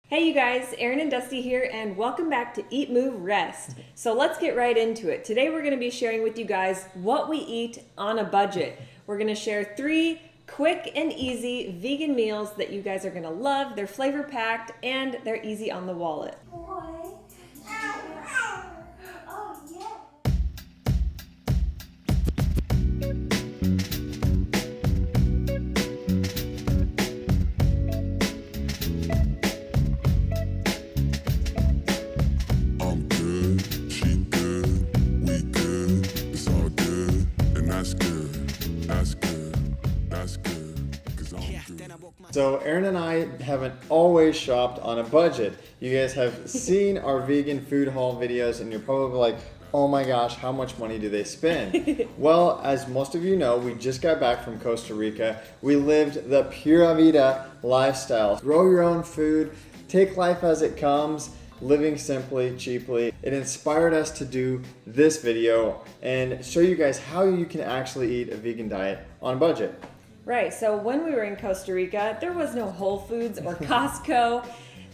Hey you guys, Erin and Dusty here, and welcome back to Eat, Move, Rest. So let's get right into it. Today we're going to be sharing with you guys what we eat on a budget. We're going to share 3 quick and easy vegan meals that you guys are going to love. They're flavor packed and they're easy on the wallet. Oh, yeah. I'm good, she good, we good, it's all good, and that's good, that's good, that's good, 'cause I'm good. So Erin and I haven't always shopped on a budget. You guys have seen our vegan food haul videos and you're probably like, oh my gosh, how much money do they spend? Well, as most of you know, we just got back from Costa Rica. We lived the Pura Vida lifestyle. Grow your own food, take life as it comes, living simply, cheaply. It inspired us to do this video and show you guys how you can actually eat a vegan diet on a budget. Right, so when we were in Costa Rica, there was no Whole Foods or Costco.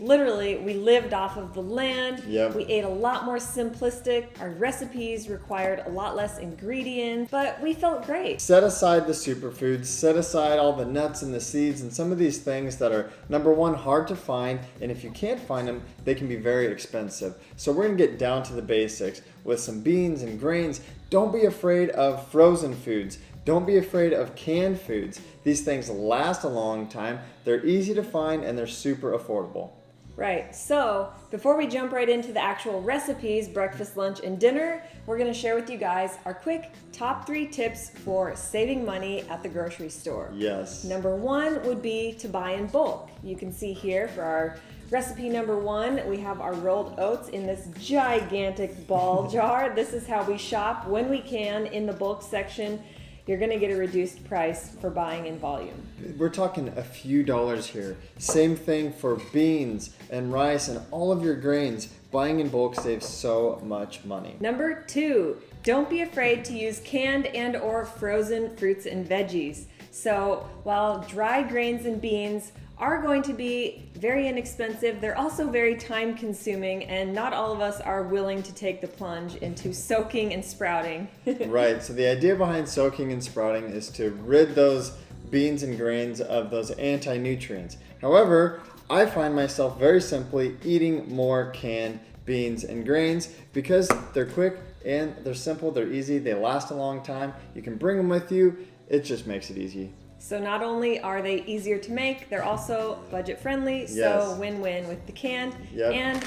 Literally, we lived off of the land. Yep. We ate a lot more simplistic. Our recipes required a lot less ingredients, but we felt great. Set aside the superfoods, set aside all the nuts and the seeds and some of these things that are, number one, hard to find, and if you can't find them, they can be very expensive. So we're gonna get down to the basics with some beans and grains. Don't be afraid of frozen foods. Don't be afraid of canned foods. These things last a long time, they're easy to find, and they're super affordable. Right, so before we jump right into the actual recipes, breakfast, lunch, and dinner, we're gonna share with you guys our quick top 3 tips for saving money at the grocery store. Yes. Number 1 would be to buy in bulk. You can see here for our recipe number 1, we have our rolled oats in this gigantic ball jar. This is how we shop when we can in the bulk section. You're gonna get a reduced price for buying in volume. We're talking a few dollars here. Same thing for beans and rice and all of your grains. Buying in bulk saves so much money. Number 2, don't be afraid to use canned and or frozen fruits and veggies. So while dry grains and beans are going to be very inexpensive, they're also very time consuming, and not all of us are willing to take the plunge into soaking and sprouting. Right, so the idea behind soaking and sprouting is to rid those beans and grains of those anti-nutrients. However, I find myself very simply eating more canned beans and grains because they're quick and they're simple, they're easy, they last a long time. You can bring them with you, it just makes it easy. So not only are they easier to make, they're also budget friendly, so Yes. win-win with the canned. Yep. And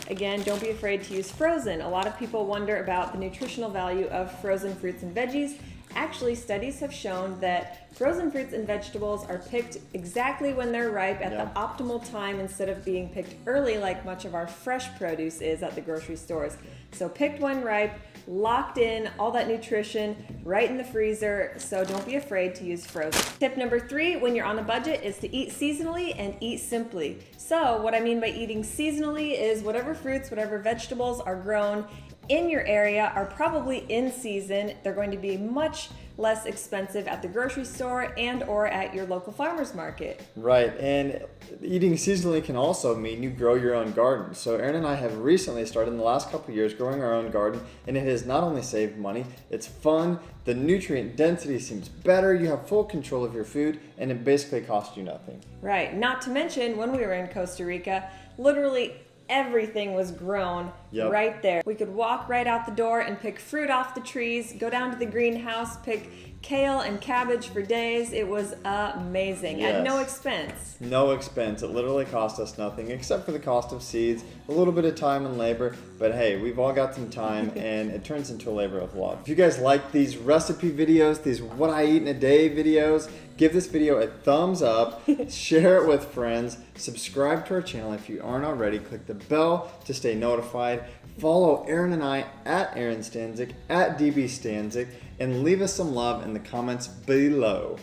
again, don't be afraid to use frozen. A lot of people wonder about the nutritional value of frozen fruits and veggies. Actually, studies have shown that frozen fruits and vegetables are picked exactly when they're ripe at Yep. the optimal time instead of being picked early like much of our fresh produce is at the grocery stores. So picked when ripe, locked in, all that nutrition right in the freezer, so don't be afraid to use frozen. Tip number 3 when you're on a budget is to eat seasonally and eat simply. So what I mean by eating seasonally is whatever fruits, whatever vegetables are grown in your area are probably in season. They're going to be much less expensive at the grocery store and or at your local farmer's market. Right, and eating seasonally can also mean you grow your own garden. So Erin and I have recently started in the last couple of years growing our own garden, and it has not only saved money, it's fun, the nutrient density seems better, you have full control of your food, and it basically costs you nothing. Right, not to mention when we were in Costa Rica, literally everything was grown Yep. right there. We could walk right out the door and pick fruit off the trees, go down to the greenhouse, pick kale and cabbage for days. It was amazing at no Yes. expense. No expense, it literally cost us nothing except for the cost of seeds, a little bit of time and labor, but hey, we've all got some time and it turns into a labor of love. If you guys like these recipe videos, these what I eat in a day videos, give this video a thumbs up, share it with friends, subscribe to our channel if you aren't already, click the bell to stay notified, follow Erin and I at Erin Stanzik, at DB Stanzik, and leave us some love in the comments below.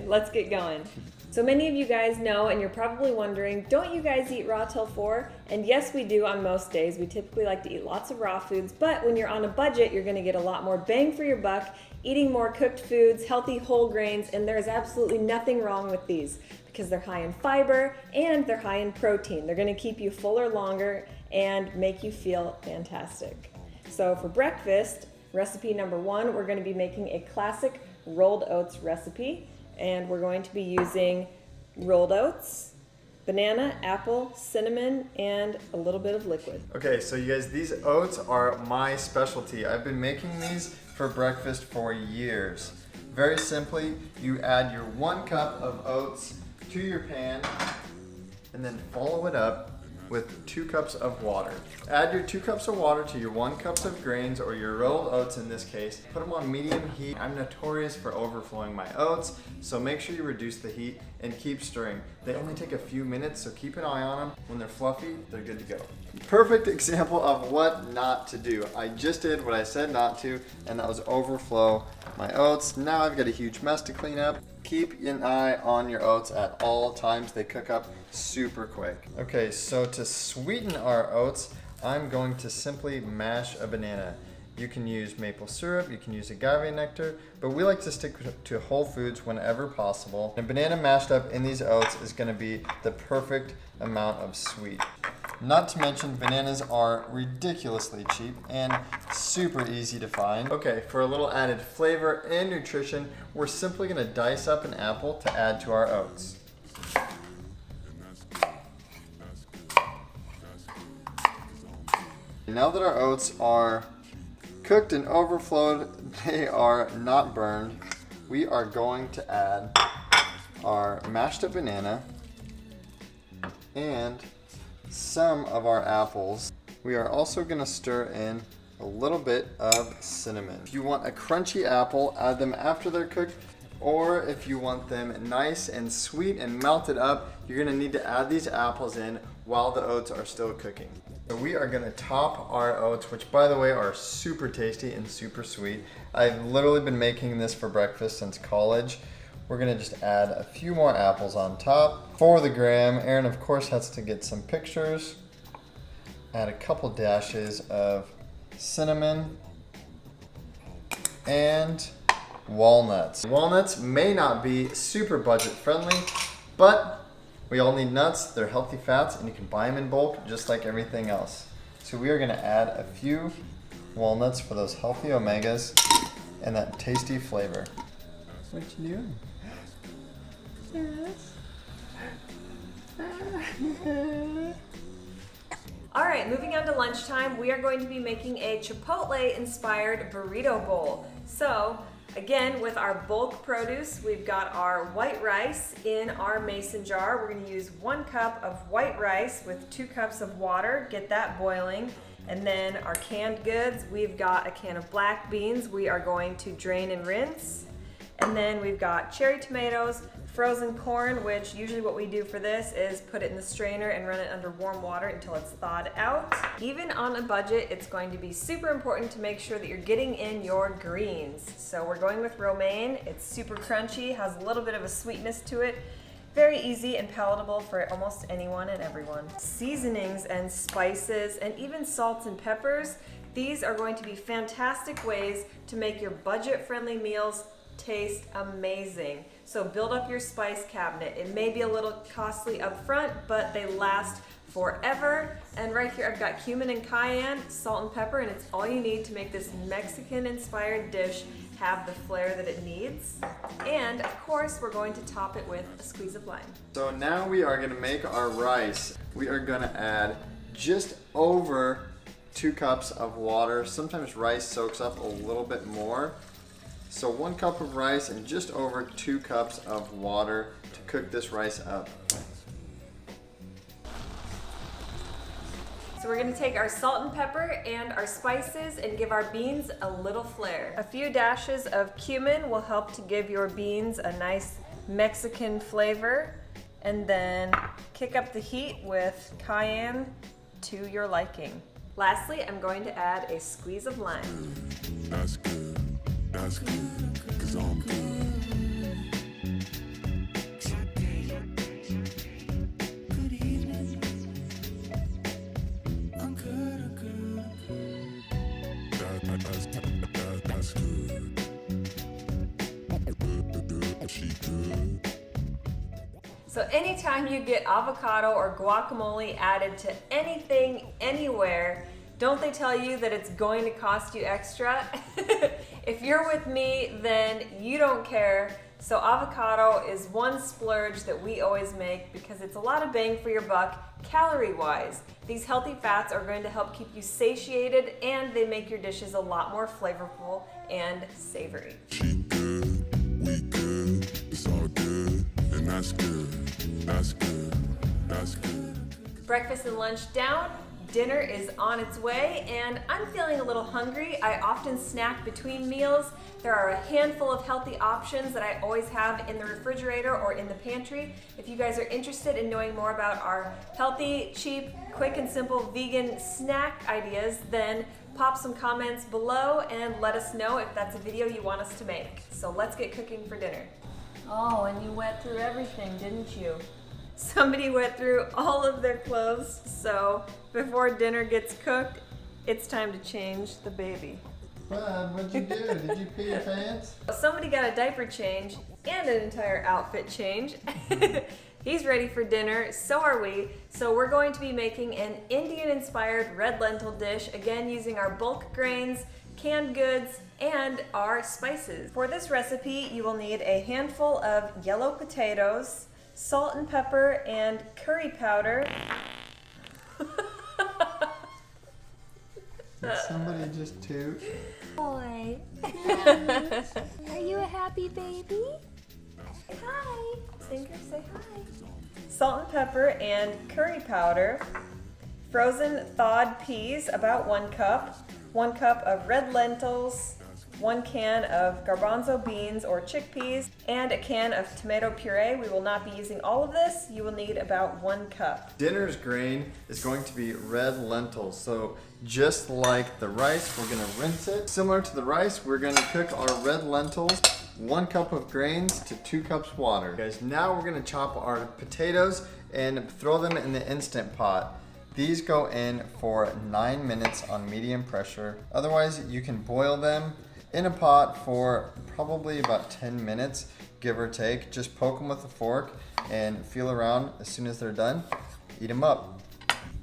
Let's get going. So many of you guys know, and you're probably wondering, don't you guys eat raw till 4? And yes, we do on most days. We typically like to eat lots of raw foods, but when you're on a budget, you're gonna get a lot more bang for your buck, eating more cooked foods, healthy whole grains, and there's absolutely nothing wrong with these because they're high in fiber and they're high in protein. They're gonna keep you fuller longer and make you feel fantastic. So for breakfast, recipe number 1, we're gonna be making a classic rolled oats recipe. And we're going to be using rolled oats, banana, apple, cinnamon, and a little bit of liquid. Okay, so you guys, these oats are my specialty. I've been making these for breakfast for years. Very simply, you add your 1 cup of oats to your pan and then follow it up with 2 cups of water. Add your 2 cups of water to your 1 cup of grains, or your rolled oats in this case. Put them on medium heat. I'm notorious for overflowing my oats, so make sure you reduce the heat and keep stirring. They only take a few minutes, so keep an eye on them. When they're fluffy, they're good to go. Perfect example of what not to do. I just did what I said not to, and that was overflow my oats. Now I've got a huge mess to clean up. Keep an eye on your oats at all times. They cook up super quick. Okay, so to sweeten our oats, I'm going to simply mash a banana. You can use maple syrup, you can use agave nectar, but we like to stick to whole foods whenever possible. A banana mashed up in these oats is gonna be the perfect amount of sweet. Not to mention, bananas are ridiculously cheap and super easy to find. Okay, for a little added flavor and nutrition, we're simply gonna dice up an apple to add to our oats. Now that our oats are cooked and overflowed, they are not burned, we are going to add our mashed up banana and some of our apples. We are also going to stir in a little bit of cinnamon. If you want a crunchy apple, add them after they're cooked, or if you want them nice and sweet and melted up, you're going to need to add these apples in while the oats are still cooking. So we are going to top our oats, which by the way are super tasty and super sweet. I've literally been making this for breakfast since college. We're gonna just add a few more apples on top. For the gram, Aaron of course has to get some pictures. Add a couple dashes of cinnamon and walnuts. Walnuts may not be super budget friendly, but we all need nuts. They're healthy fats and you can buy them in bulk just like everything else. So we are gonna add a few walnuts for those healthy omegas and that tasty flavor. What you doing? All right, moving on to lunchtime, we are going to be making a Chipotle-inspired burrito bowl. So, again, with our bulk produce, we've got our white rice in our mason jar. We're gonna use 1 cup of white rice with 2 cups of water, get that boiling. And then our canned goods, we've got a can of black beans we are going to drain and rinse. And then we've got cherry tomatoes, frozen corn, which usually what we do for this is put it in the strainer and run it under warm water until it's thawed out. Even on a budget, it's going to be super important to make sure that you're getting in your greens. So we're going with romaine. It's super crunchy, has a little bit of a sweetness to it. Very easy and palatable for almost anyone and everyone. Seasonings and spices and even salts and peppers, these are going to be fantastic ways to make your budget-friendly meals taste amazing. So build up your spice cabinet. It may be a little costly up front, but they last forever. And right here I've got cumin and cayenne, salt and pepper, and it's all you need to make this Mexican-inspired dish have the flair that it needs. And of course, we're going to top it with a squeeze of lime. So now we are gonna make our rice. We are gonna add just over 2 cups of water. Sometimes rice soaks up a little bit more. So 1 cup of rice and just over 2 cups of water to cook this rice up. So we're gonna take our salt and pepper and our spices and give our beans a little flair. A few dashes of cumin will help to give your beans a nice Mexican flavor. And then kick up the heat with cayenne to your liking. Lastly, I'm going to add a squeeze of lime. That's good, 'cause I'm good. So anytime you get avocado or guacamole added to anything, anywhere, don't they tell you that it's going to cost you extra? If you're with me, then you don't care. So avocado is one splurge that we always make because it's a lot of bang for your buck calorie-wise. These healthy fats are going to help keep you satiated and they make your dishes a lot more flavorful and savory. She good, we good, it's all good, and that's good, that's good, that's good. Breakfast and lunch down. Dinner is on its way and I'm feeling a little hungry. I often snack between meals. There are a handful of healthy options that I always have in the refrigerator or in the pantry. If you guys are interested in knowing more about our healthy, cheap, quick and simple vegan snack ideas, then pop some comments below and let us know if that's a video you want us to make. So let's get cooking for dinner. Oh, and you went through everything, didn't you? Somebody went through all of their clothes, so before dinner gets cooked, it's time to change the baby. Bud, what'd you do? Did you pee your pants? Somebody got a diaper change and an entire outfit change. He's ready for dinner, so are we. So we're going to be making an Indian-inspired red lentil dish, again using our bulk grains, canned goods, and our spices. For this recipe, you will need a handful of yellow potatoes, salt and pepper, and curry powder. Did somebody just toot? Boy. Are you a happy baby? Hi. Singer, say hi. Salt and pepper and curry powder. Frozen thawed peas, about 1 cup. 1 cup of red lentils. 1 can of garbanzo beans or chickpeas, and a can of tomato puree. We will not be using all of this. You will need about 1 cup. Dinner's grain is going to be red lentils. So just like the rice, we're gonna rinse it. Similar to the rice, we're gonna cook our red lentils, 1 cup of grains to 2 cups water. Guys, now we're gonna chop our potatoes and throw them in the Instant Pot. These go in for 9 minutes on medium pressure. Otherwise, you can boil them in a pot for probably about 10 minutes, give or take. Just poke them with a fork and feel around. As soon as they're done, eat them up.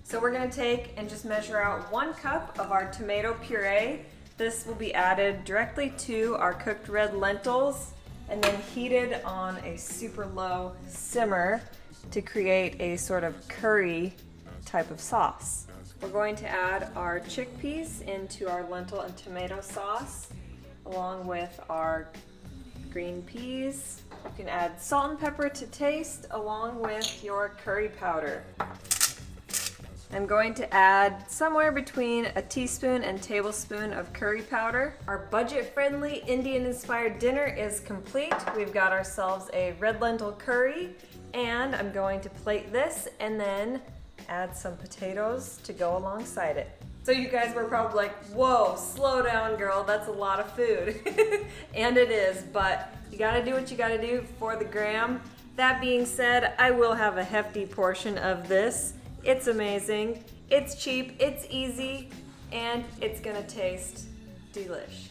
So we're gonna take and just measure out 1 cup of our tomato puree. This will be added directly to our cooked red lentils and then heated on a super low simmer to create a sort of curry type of sauce. We're going to add our chickpeas into our lentil and tomato sauce, along with our green peas. You can add salt and pepper to taste along with your curry powder. I'm going to add somewhere between a teaspoon and tablespoon of curry powder. Our budget-friendly Indian-inspired dinner is complete. We've got ourselves a red lentil curry, and I'm going to plate this and then add some potatoes to go alongside it. So you guys were probably like, whoa, slow down, girl, that's a lot of food. And it is, but you gotta do what you gotta do for the gram. That being said, I will have a hefty portion of this. It's amazing, it's cheap, it's easy, and it's gonna taste delish.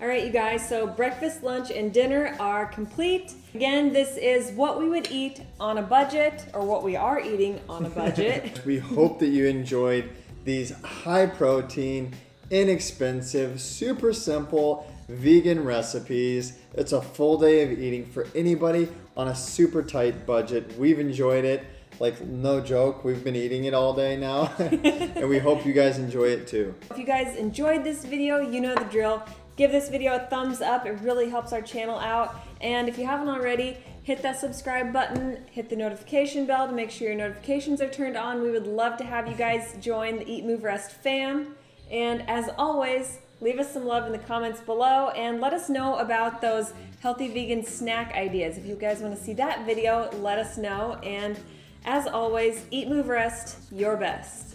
All right, you guys, so breakfast, lunch, and dinner are complete. Again, this is what we would eat on a budget, or what we are eating on a budget. We hope that you enjoyed these high protein, inexpensive, super simple vegan recipes. It's a full day of eating for anybody on a super tight budget. We've enjoyed it. Like, no joke, we've been eating it all day now. And we hope you guys enjoy it too. If you guys enjoyed this video, you know the drill. Give this video a thumbs up, it really helps our channel out. And if you haven't already, hit that subscribe button, hit the notification bell to make sure your notifications are turned on. We would love to have you guys join the Eat, Move, Rest fam. And as always, leave us some love in the comments below and let us know about those healthy vegan snack ideas. If you guys want to see that video, let us know. And as always, Eat, Move, Rest, your best.